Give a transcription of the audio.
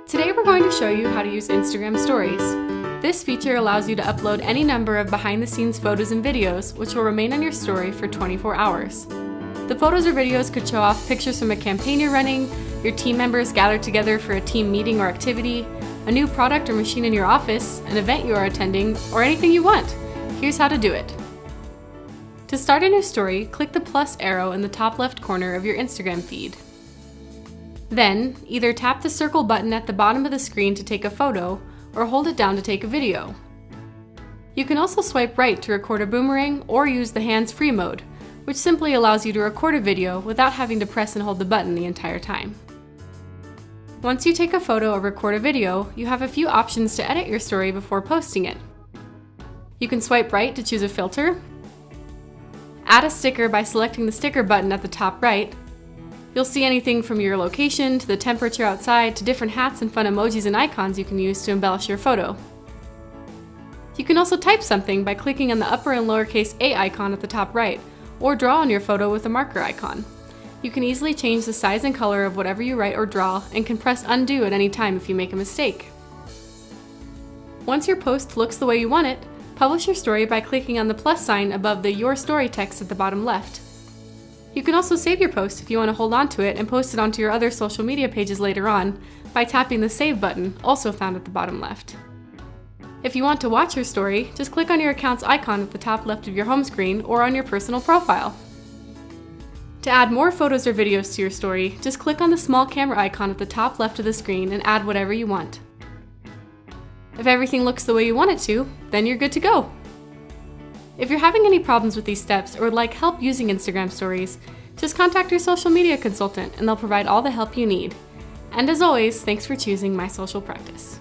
Today we're going to show you how to use Instagram Stories. This feature allows you to upload any number of behind-the-scenes photos and videos, which will remain on your story for 24 hours. The photos or videos could show off pictures from a campaign you're running, your team members gathered together for a team meeting or activity, a new product or machine in your office, an event you are attending, or anything you want. Here's how to do it. To start a new story, click the plus arrow in the top left corner of your Instagram feed. Then, either tap the circle button at the bottom of the screen to take a photo, or hold it down to take a video. You can also swipe right to record a boomerang or use the hands-free mode, which simply allows you to record a video without having to press and hold the button the entire time. Once you take a photo or record a video, you have a few options to edit your story before posting it. You can swipe right to choose a filter, add a sticker by selecting the sticker button at the top right. You'll see anything from your location to the temperature outside to different hats and fun emojis and icons you can use to embellish your photo. You can also type something by clicking on the upper and lowercase a icon at the top right, or draw on your photo with the marker icon. You can easily change the size and color of whatever you write or draw, and can press undo at any time if you make a mistake. Once your post looks the way you want it, publish your story by clicking on the plus sign above the Your Story text at the bottom left. You can also save your post if you want to hold on to it and post it onto your other social media pages later on by tapping the Save button, also found at the bottom left. If you want to watch your story, just click on your account's icon at the top left of your home screen or on your personal profile. To add more photos or videos to your story, just click on the small camera icon at the top left of the screen and add whatever you want. If everything looks the way you want it to, then you're good to go. If you're having any problems with these steps or would like help using Instagram Stories, just contact your social media consultant and they'll provide all the help you need. And as always, thanks for choosing My Social Practice.